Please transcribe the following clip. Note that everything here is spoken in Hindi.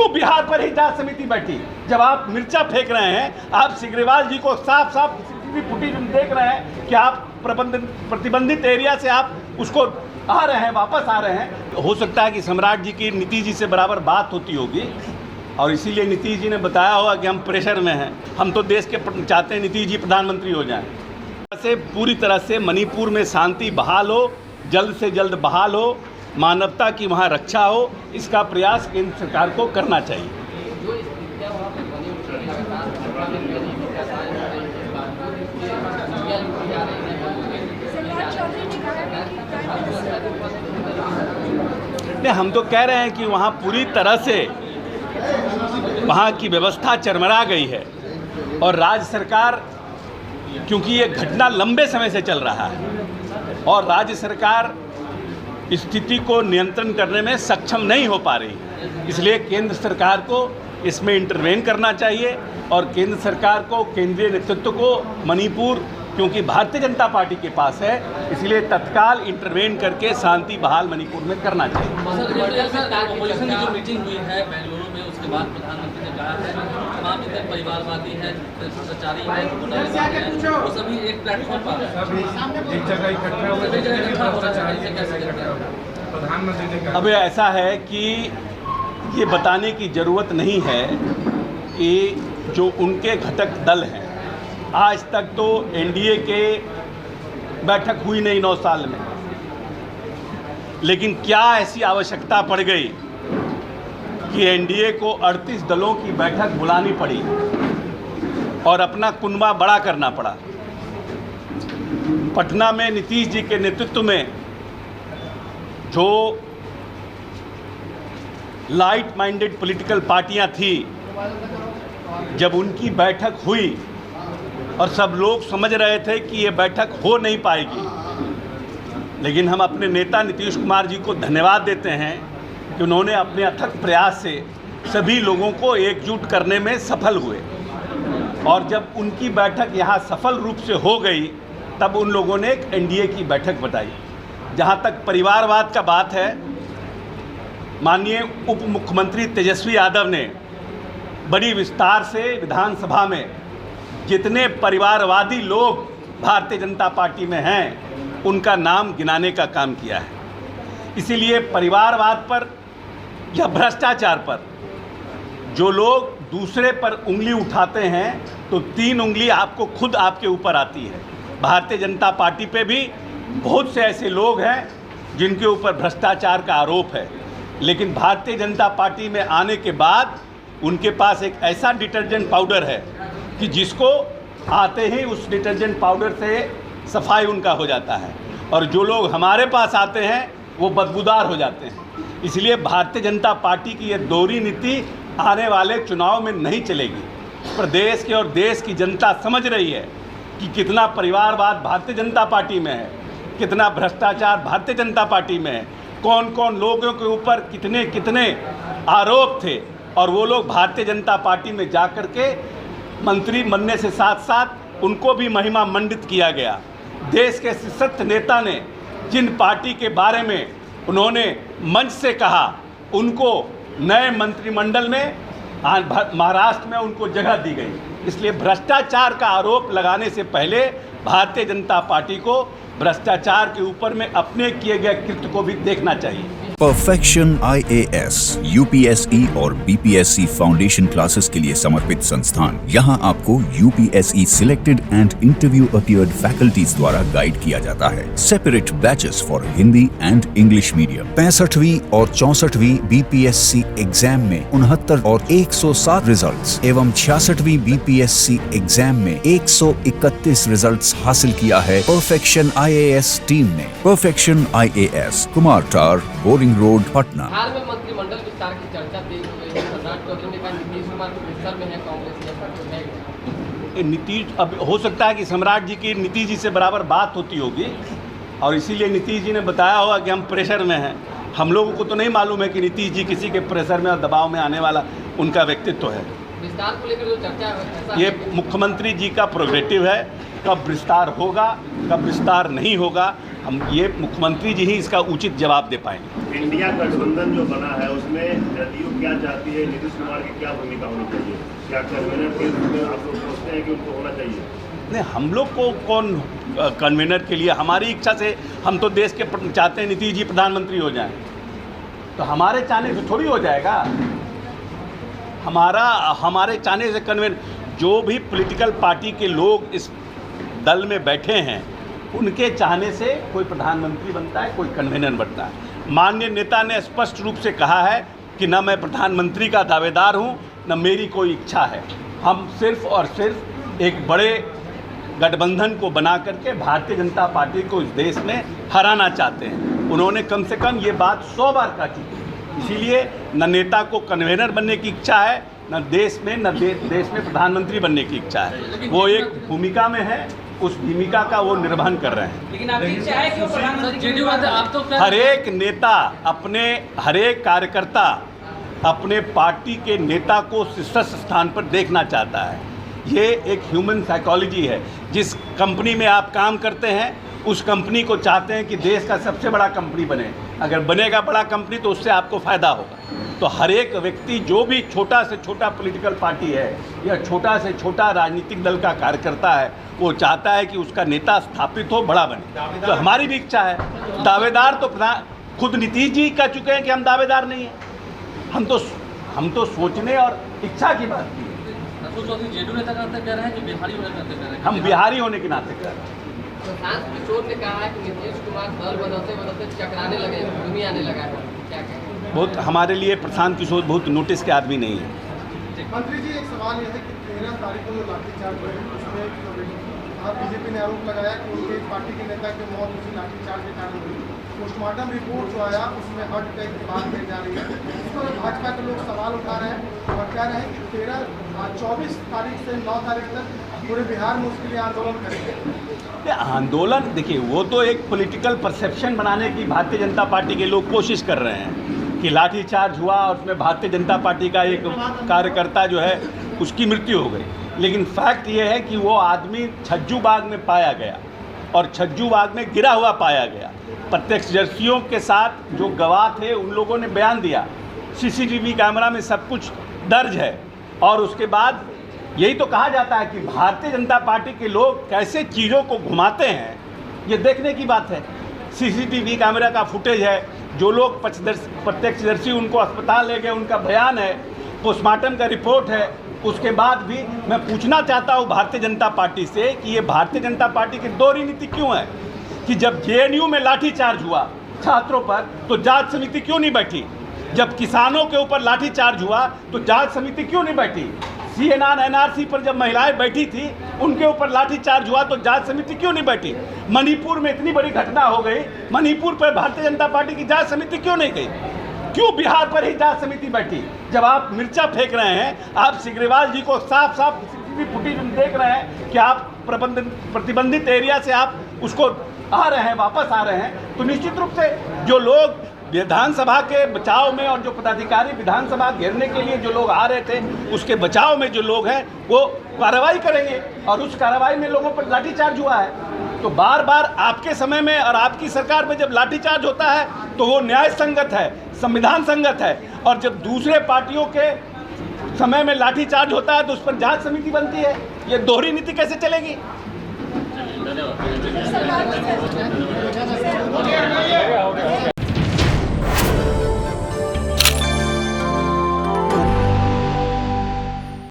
क्यों बिहार पर ही जांच समिति बैठी? जब आप मिर्चा फेंक रहे हैं, आप सिग्रीवाल जी को साफ साफ सीसीटीवी फुटेज में देख रहे हैं कि आप प्रतिबंधित एरिया से आप उसको आ रहे हैं, वापस आ रहे हैं। हो सकता है कि सम्राट जी की नीतीश जी से बराबर बात होती होगी और इसीलिए नीतीश जी ने बताया होगा कि हम प्रेशर में हैं। हम तो देश के चाहते हैं नीतीश जी प्रधानमंत्री हो जाएं। ऐसे पूरी तरह से मणिपुर में शांति बहाल हो, जल्द से जल्द बहाल हो, मानवता की वहाँ रक्षा हो, इसका प्रयास केंद्र सरकार को करना चाहिए। नहीं, हम तो कह रहे हैं कि वहाँ पूरी तरह से वहाँ की व्यवस्था चरमरा गई है और राज्य सरकार, क्योंकि ये घटना लंबे समय से चल रहा है और राज्य सरकार स्थिति को नियंत्रण करने में सक्षम नहीं हो पा रही, इसलिए केंद्र सरकार को इसमें इंटरवेन करना चाहिए और केंद्र सरकार को, केंद्रीय नेतृत्व को मणिपुर, क्योंकि भारतीय जनता पार्टी के पास है, इसलिए तत्काल इंटरवेन करके शांति बहाल मणिपुर में करना चाहिए। ऑपोजिशन की जो मीटिंग हुई है बेंगलुरु में, उसके बाद प्रधानमंत्री ने कहा है तमाम जितने परिवारवादी हैं, भ्रष्टाचारी हैं, वो सभी एक प्लेटफॉर्म पर एक जगह इकट्ठा हो। अब ऐसा है कि ये बताने की ज़रूरत नहीं है कि जो उनके घटक दल हैं, आज तक तो एनडीए के बैठक हुई नहीं 9 साल में, लेकिन क्या ऐसी आवश्यकता पड़ गई कि एनडीए को 38 दलों की बैठक बुलानी पड़ी और अपना कुनबा बड़ा करना पड़ा। पटना में नीतीश जी के नेतृत्व में जो लाइट माइंडेड पॉलिटिकल पार्टियां थी, जब उनकी बैठक हुई और सब लोग समझ रहे थे कि ये बैठक हो नहीं पाएगी, लेकिन हम अपने नेता नीतीश कुमार जी को धन्यवाद देते हैं कि उन्होंने अपने अथक प्रयास से सभी लोगों को एकजुट करने में सफल हुए और जब उनकी बैठक यहाँ सफल रूप से हो गई, तब उन लोगों ने एक एनडीए की बैठक बताई। जहाँ तक परिवारवाद का बात है, माननीय उप मुख्यमंत्री तेजस्वी यादव ने बड़ी विस्तार से विधानसभा में जितने परिवारवादी लोग भारतीय जनता पार्टी में हैं, उनका नाम गिनाने का काम किया है। इसीलिए परिवारवाद पर या भ्रष्टाचार पर जो लोग दूसरे पर उंगली उठाते हैं, तो 3 उंगली आपको खुद आपके ऊपर आती है। भारतीय जनता पार्टी पे भी बहुत से ऐसे लोग हैं जिनके ऊपर भ्रष्टाचार का आरोप है, लेकिन भारतीय जनता पार्टी में आने के बाद उनके पास एक ऐसा डिटर्जेंट पाउडर है कि जिसको आते ही उस डिटर्जेंट पाउडर से सफाई उनका हो जाता है, और जो लोग हमारे पास आते हैं वो बदबूदार हो जाते हैं। इसलिए भारतीय जनता पार्टी की ये दोहरी नीति आने वाले चुनाव में नहीं चलेगी। प्रदेश के और देश की जनता समझ रही है कि कितना परिवारवाद भारतीय जनता पार्टी में है, कितना भ्रष्टाचार भारतीय जनता पार्टी में है, कौन कौन लोगों के ऊपर कितने कितने आरोप थे, और वो लोग भारतीय जनता पार्टी में जा कर के मंत्री बनने से साथ साथ उनको भी महिमा मंडित किया गया। देश के शीर्षस्थ नेता ने जिन पार्टी के बारे में उन्होंने मंच से कहा, उनको नए मंत्रिमंडल में महाराष्ट्र में उनको जगह दी गई। इसलिए भ्रष्टाचार का आरोप लगाने से पहले भारतीय जनता पार्टी को भ्रष्टाचार के ऊपर में अपने किए गए कृत्य को भी देखना चाहिए। परफेक्शन IAS, UPSE और BPSC फाउंडेशन क्लासेस के लिए समर्पित संस्थान। यहाँ आपको UPSE selected and interview appeared faculties द्वारा गाइड किया जाता है। Separate batches for Hindi and English medium. 65वीं और 64वीं BPSC एग्जाम में 69 और 107 रिजल्ट्स एवं 66वीं BPSC एग्जाम में 131 रिजल्ट्स हासिल किया है परफेक्शन IAS टीम ने। परफेक्शन IAS, कुमार टार, बोरिंग रोड, पटना। हाल में मंत्रिमंडल विस्तार की चर्चा तेज हो गई है। सम्राट चौधरी ने कहा नीतीश कुमार प्रेशर में है कांग्रेस या नीतीश, अब हो सकता है कि सम्राट जी की नीतीश जी से बराबर बात होती होगी और इसीलिए नीतीश जी ने बताया होगा कि हम प्रेशर में हैं। हम लोगों को तो नहीं मालूम है कि नीतीश जी किसी के प्रेशर में और दबाव में आने वाला उनका व्यक्तित्व है। विस्तार को लेकर जो चर्चा है, ये मुख्यमंत्री जी का प्रोग्रेटिव है। कब विस्तार होगा, कब विस्तार नहीं होगा, हम ये मुख्यमंत्री जी ही इसका उचित जवाब दे पाएंगे। इंडिया गठबंधन जो बना है उसमें जदयू क्या चाहती है, नीतीश कुमार की क्या भूमिका होनी चाहिए? क्या कन्वीनर के रूप में आप लोग सोचते हैं कि उनको होना चाहिए? नहीं, हम लोग को कौन कन्वीनर के लिए, हमारी इच्छा से हम तो देश के चाहते हैं नीतीश जी प्रधानमंत्री हो जाएं, तो हमारे चाहने से थोड़ी हो जाएगा। हमारे चाहने से कन्वीनर, जो भी पॉलिटिकल पार्टी के लोग इस दल में बैठे हैं उनके चाहने से कोई प्रधानमंत्री बनता है, कोई कन्वीनर बनता है। माननीय नेता ने स्पष्ट रूप से कहा है कि न मैं प्रधानमंत्री का दावेदार हूं, न मेरी कोई इच्छा है। हम सिर्फ और सिर्फ एक बड़े गठबंधन को बना करके भारतीय जनता पार्टी को इस देश में हराना चाहते हैं। उन्होंने कम से कम ये बात 100 बार कह चुकी है। इसीलिए न नेता को कन्वीनर बनने की इच्छा है, न देश में प्रधानमंत्री बनने की इच्छा है। वो एक भूमिका में है, उस भूमिका का वो निर्वहन कर रहे हैं। लेकिन आपकी इच्छा है कि वो प्रधानमंत्री आप तो हर एक नेता हर एक कार्यकर्ता अपने पार्टी के नेता को शीर्ष स्थान पर देखना चाहता है। ये एक ह्यूमन साइकोलॉजी है। जिस कंपनी में आप काम करते हैं उस कंपनी को चाहते हैं कि देश का सबसे बड़ा कंपनी बने। अगर बनेगा बड़ा कंपनी तो उससे आपको फ़ायदा होगा। तो हर एक व्यक्ति, जो भी छोटा से छोटा पॉलिटिकल पार्टी है या छोटा से छोटा राजनीतिक दल का कार्यकर्ता है, वो चाहता है कि उसका नेता स्थापित हो, बड़ा बने। तो हमारी भी इच्छा है। दावेदार तो खुद नीतीश जी कह चुके हैं कि हम दावेदार नहीं हैं। हम तो सोचने और इच्छा की बात की। जेडीयू नेता का कह रहे हैं कि बिहारी होने का कह रहे हैं। हम बिहारी होने के नाते कह रहे हैं। प्रशांत किशोर ने कहा है कि नीतीश कुमार दल बदलते बदलते चकराने लगे, भूमि आने लगा है। क्या कहें? बहुत हमारे लिए प्रशांत किशोर बहुत नोटिस के आदमी नहीं है। मंत्री जी, एक सवाल यह है कि 13 तारीख को जो लाठीचार्ज हुए उसमें बीजेपी ने आरोप लगाया कि उनके पार्टी के नेता की मौत उसी लाठीचार्ज के कारण हुई। पोस्टमार्टम रिपोर्ट जो आया उसमें हार्ट अटैक की बात कही जा रही है। इस पर भाजपा के लोग सवाल उठा रहे हैं और कह रहे हैं कि 24 तारीख से 9 तारीख तक पूरे बिहार में उसके लिए आंदोलन करेंगे। आंदोलन, देखिए, वो तो एक पॉलिटिकल परसेप्शन बनाने की भारतीय जनता पार्टी के लोग कोशिश कर रहे हैं कि लाठीचार्ज हुआ और उसमें भारतीय जनता पार्टी का एक कार्यकर्ता जो है उसकी मृत्यु हो गई। लेकिन फैक्ट ये है कि वो आदमी छज्जू बाग में पाया गया और छज्जू बाग में गिरा हुआ पाया गया। प्रत्यक्षदर्शियों के साथ जो गवाह थे उन लोगों ने बयान दिया, सीसीटीवी कैमरा में सब कुछ दर्ज है। और उसके बाद यही तो कहा जाता है कि भारतीय जनता पार्टी के लोग कैसे चीज़ों को घुमाते हैं, ये देखने की बात है। सीसीटीवी कैमरा का फुटेज है, जो लोग प्रत्यक्षदर्शी उनको अस्पताल ले गए उनका बयान है, पोस्टमार्टम का रिपोर्ट है। उसके बाद भी मैं पूछना चाहता हूँ भारतीय जनता पार्टी से कि ये भारतीय जनता पार्टी की दोहरी नीति क्यों है कि जब जेएनयू में लाठीचार्ज हुआ छात्रों पर तो जांच समिति क्यों नहीं बैठी? जब किसानों के ऊपर लाठीचार्ज हुआ तो जांच समिति क्यों नहीं बैठी? सीएनआर एनआरसी पर जब महिलाएं बैठी थी उनके ऊपर लाठीचार्ज हुआ तो जांच समिति क्यों नहीं बैठी? मणिपुर में इतनी बड़ी घटना हो गई, मणिपुर पर भारतीय जनता पार्टी की जांच समिति क्यों नहीं गई? क्यों बिहार पर ही जांच समिति बैठी? जब आप मिर्चा फेंक रहे हैं, आप सिग्रीवाल जी को साफ साफ सीसीटीवी फुटेज में देख रहे हैं कि आप प्रतिबंधित एरिया से आप उसको आ रहे हैं, वापस आ रहे हैं, तो निश्चित रूप से जो लोग विधानसभा के बचाव में और जो पदाधिकारी विधानसभा घेरने के लिए जो लोग आ रहे थे उसके बचाव में जो लोग हैं वो कार्रवाई करेंगे। और उस कार्रवाई में लोगों पर लाठीचार्ज हुआ है। तो बार बार आपके समय में और आपकी सरकार में जब लाठीचार्ज होता है तो वो न्याय संगत है, संविधान संगत है। और जब दूसरे पार्टियों के समय में लाठीचार्ज होता है तो उस पर जांच समिति बनती है। ये दोहरी नीति कैसे चलेगी?